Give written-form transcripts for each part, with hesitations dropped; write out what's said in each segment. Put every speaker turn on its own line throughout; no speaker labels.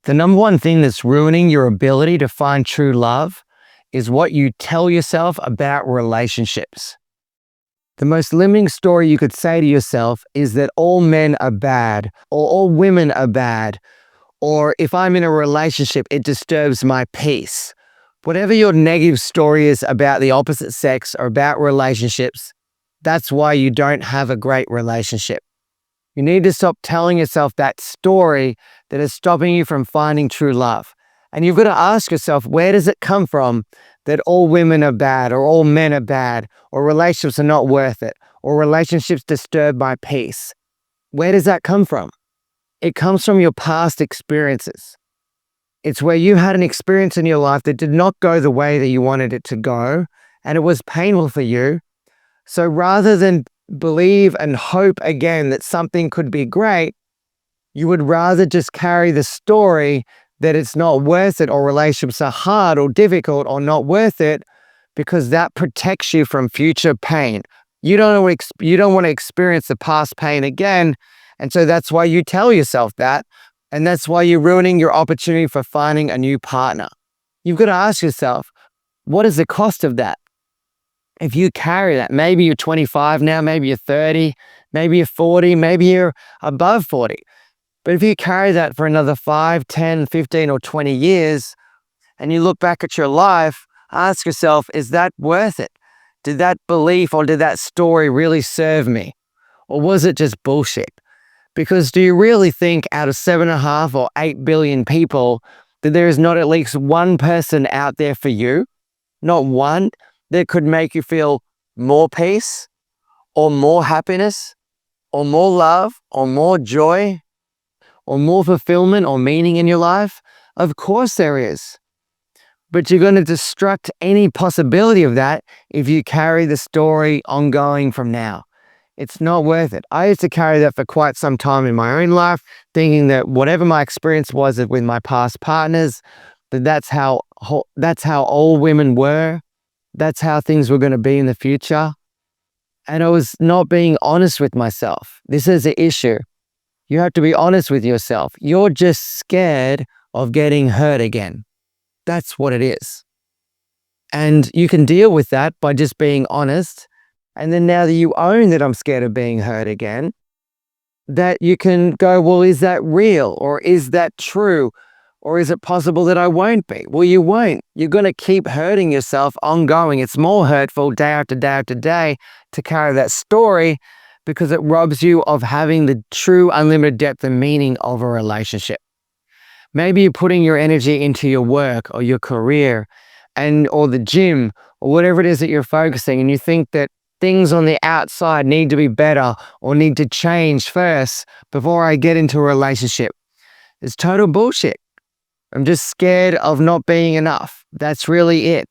The number one thing that's ruining your ability to find true love is what you tell yourself about relationships. The most limiting story you could say to yourself is that all men are bad, or all women are bad, or if I'm in a relationship, it disturbs my peace. Whatever your negative story is about the opposite sex or about relationships, that's why you don't have a great relationship. You need to stop telling yourself that story that is stopping you from finding true love. And you've got to ask yourself, where does it come from that all women are bad, or all men are bad, or relationships are not worth it, or relationships disturb my peace? Where does that come from? It comes from your past experiences. It's where you had an experience in your life that did not go the way that you wanted it to go, and it was painful for you. So rather than believe and hope again that something could be great, you would rather just carry the story that it's not worth it, or relationships are hard or difficult or not worth it, because that protects you from future pain. You don't want to experience the past pain again, and so that's why you tell yourself that, and that's why you're ruining your opportunity for finding a new partner. You've got to ask yourself, what is the cost of that? If you carry that, maybe you're 25 now, maybe you're 30, maybe you're 40, maybe you're above 40. But if you carry that for another 5, 10, 15, or 20 years, and you look back at your life, ask yourself, is that worth it? Did that belief or did that story really serve me? Or was it just bullshit? Because do you really think out of 7.5 or 8 billion people that there is not at least one person out there for you, not one, that could make you feel more peace, or more happiness, or more love, or more joy, or more fulfillment or meaning in your life? Of course there is. But you're going to destruct any possibility of that if you carry the story ongoing from now. It's not worth it. I used to carry that for quite some time in my own life, thinking that whatever my experience was with my past partners, that's how all women were. That's how things were going to be in the future. And I was not being honest with myself. This is the issue. You have to be honest with yourself. You're just scared of getting hurt again. That's what it is. And you can deal with that by just being honest. And then now that you own that I'm scared of being hurt again, that you can go, well, is that real? Or is that true? Or is it possible that I won't be? Well, you won't. You're going to keep hurting yourself ongoing. It's more hurtful day after day after day to carry that story, because it robs you of having the true unlimited depth and meaning of a relationship. Maybe you're putting your energy into your work or your career or the gym or whatever it is that you're focusing, and you think that things on the outside need to be better or need to change first before I get into a relationship. It's total bullshit. I'm just scared of not being enough. That's really it.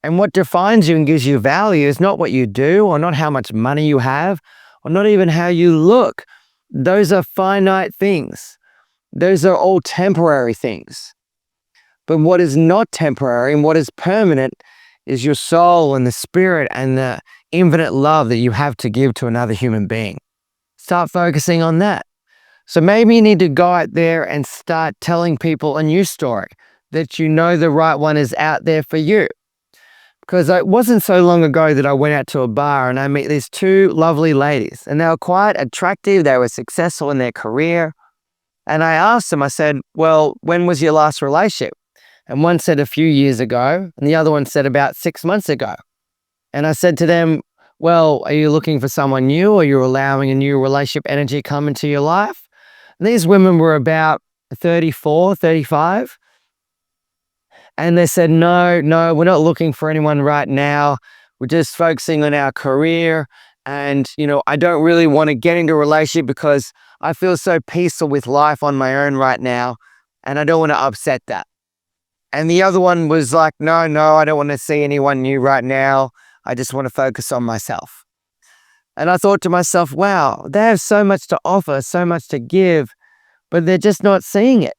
And what defines you and gives you value is not what you do, or not how much money you have, or not even how you look. Those are finite things. Those are all temporary things. But what is not temporary and what is permanent is your soul and the spirit and the infinite love that you have to give to another human being. Start focusing on that. So maybe you need to go out there and start telling people a new story, that you know the right one is out there for you. Because it wasn't so long ago that I went out to a bar and I met these two lovely ladies, and they were quite attractive. They were successful in their career. And I asked them, I said, well, when was your last relationship? And one said a few years ago, and the other one said about 6 months ago. And I said to them, well, are you looking for someone new, or you're allowing a new relationship energy come into your life? And these women were about 34, 35. And they said, no, we're not looking for anyone right now. We're just focusing on our career. And, I don't really want to get into a relationship because I feel so peaceful with life on my own right now. And I don't want to upset that. And the other one was like, no, I don't want to see anyone new right now. I just want to focus on myself. And I thought to myself, wow, they have so much to offer, so much to give, but they're just not seeing it.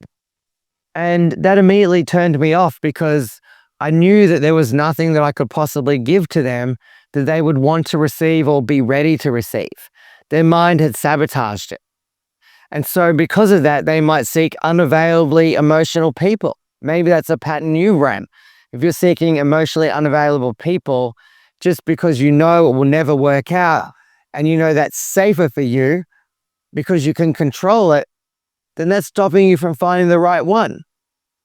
And that immediately turned me off, because I knew that there was nothing that I could possibly give to them that they would want to receive or be ready to receive. Their mind had sabotaged it. And so because of that, they might seek unavailably emotional people. Maybe that's a pattern you ran. If you're seeking emotionally unavailable people just because you know it will never work out and you know that's safer for you because you can control it, then that's stopping you from finding the right one.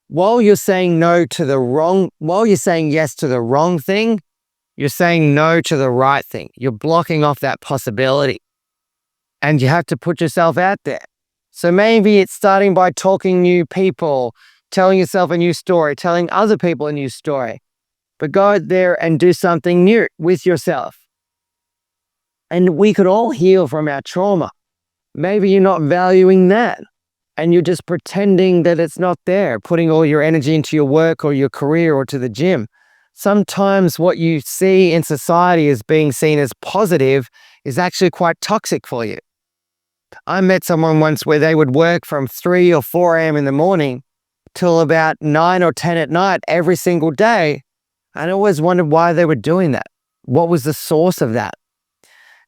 While you're saying yes to the wrong thing, you're saying no to the right thing. You're blocking off that possibility. And you have to put yourself out there. So maybe it's starting by talking to new people, telling yourself a new story, telling other people a new story. But go out there and do something new with yourself. And we could all heal from our trauma. Maybe you're not valuing that and you're just pretending that it's not there, putting all your energy into your work or your career or to the gym. Sometimes what you see in society as being seen as positive is actually quite toxic for you. I met someone once where they would work from 3 or 4 a.m. in the morning till about 9 or 10 at night every single day. And I always wondered why they were doing that. What was the source of that?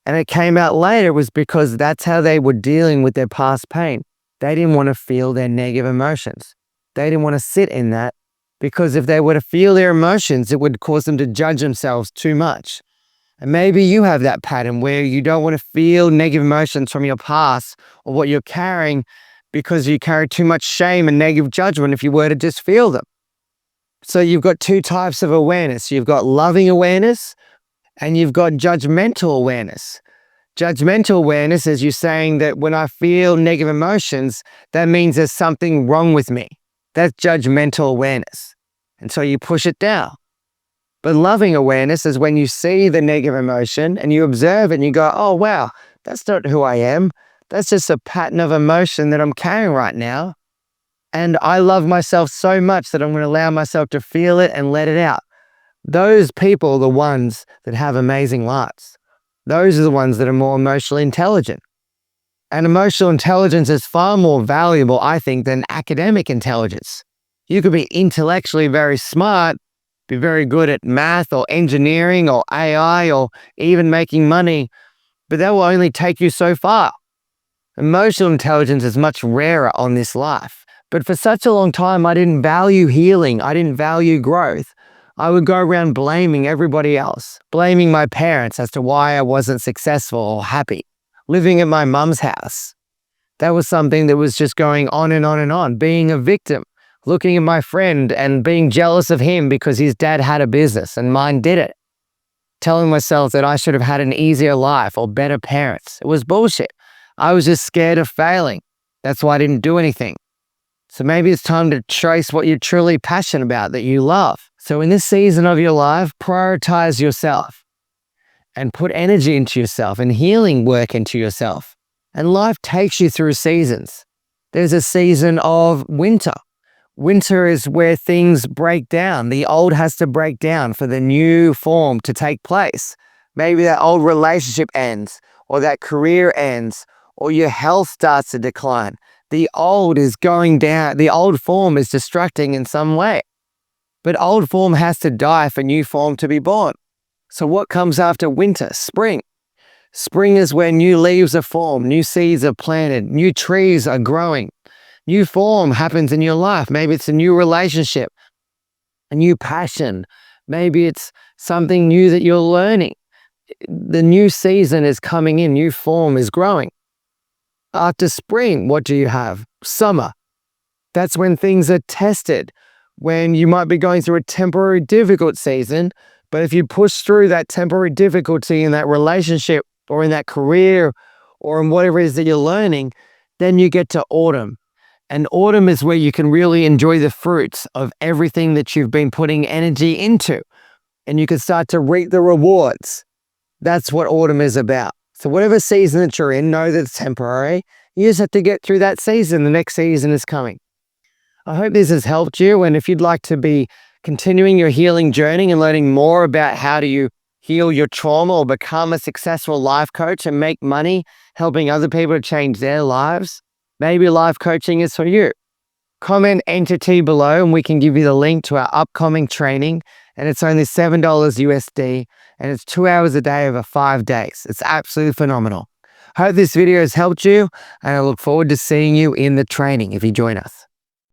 And it came out later was because that's how they were dealing with their past pain. They didn't want to feel their negative emotions. They didn't want to sit in that because if they were to feel their emotions, it would cause them to judge themselves too much. And maybe you have that pattern where you don't want to feel negative emotions from your past or what you're carrying because you carry too much shame and negative judgment if you were to just feel them. So you've got 2 types of awareness. You've got loving awareness and you've got judgmental awareness. Judgmental awareness is you saying that when I feel negative emotions, that means there's something wrong with me. That's judgmental awareness. And so you push it down. But loving awareness is when you see the negative emotion and you observe it and you go, oh, wow, that's not who I am. That's just a pattern of emotion that I'm carrying right now. And I love myself so much that I'm going to allow myself to feel it and let it out. Those people are the ones that have amazing lives. Those are the ones that are more emotionally intelligent. And emotional intelligence is far more valuable, I think, than academic intelligence. You could be intellectually very smart, be very good at math or engineering or AI or even making money, but that will only take you so far. Emotional intelligence is much rarer on this life. But for such a long time, I didn't value healing. I didn't value growth. I would go around blaming everybody else, blaming my parents as to why I wasn't successful or happy, living at my mum's house. That was something that was just going on and on and on, being a victim, looking at my friend and being jealous of him because his dad had a business and mine didn't, telling myself that I should have had an easier life or better parents. It was bullshit. I was just scared of failing. That's why I didn't do anything. So maybe it's time to trace what you're truly passionate about, that you love. So in this season of your life, prioritize yourself and put energy into yourself and healing work into yourself. And life takes you through seasons. There's a season of winter. Winter is where things break down. The old has to break down for the new form to take place. Maybe that old relationship ends, or that career ends, or your health starts to decline. The old is going down. The old form is destructing in some way. But old form has to die for new form to be born. So what comes after winter? Spring. Spring is where new leaves are formed, new seeds are planted, new trees are growing. New form happens in your life. Maybe it's a new relationship, a new passion. Maybe it's something new that you're learning. The new season is coming in, new form is growing. After spring, what do you have? Summer. That's when things are tested, when you might be going through a temporary difficult season, but if you push through that temporary difficulty in that relationship or in that career or in whatever it is that you're learning, then you get to autumn. And autumn is where you can really enjoy the fruits of everything that you've been putting energy into. And you can start to reap the rewards. That's what autumn is about. So whatever season that you're in, know that it's temporary. You just have to get through that season. The next season is coming. I hope this has helped you. And if you'd like to be continuing your healing journey and learning more about how do you heal your trauma or become a successful life coach and make money helping other people to change their lives, maybe life coaching is for you. Comment entity below and we can give you the link to our upcoming training. And it's only $7 USD and it's 2 hours a day over 5 days. It's absolutely phenomenal. Hope this video has helped you, and I look forward to seeing you in the training if you join us.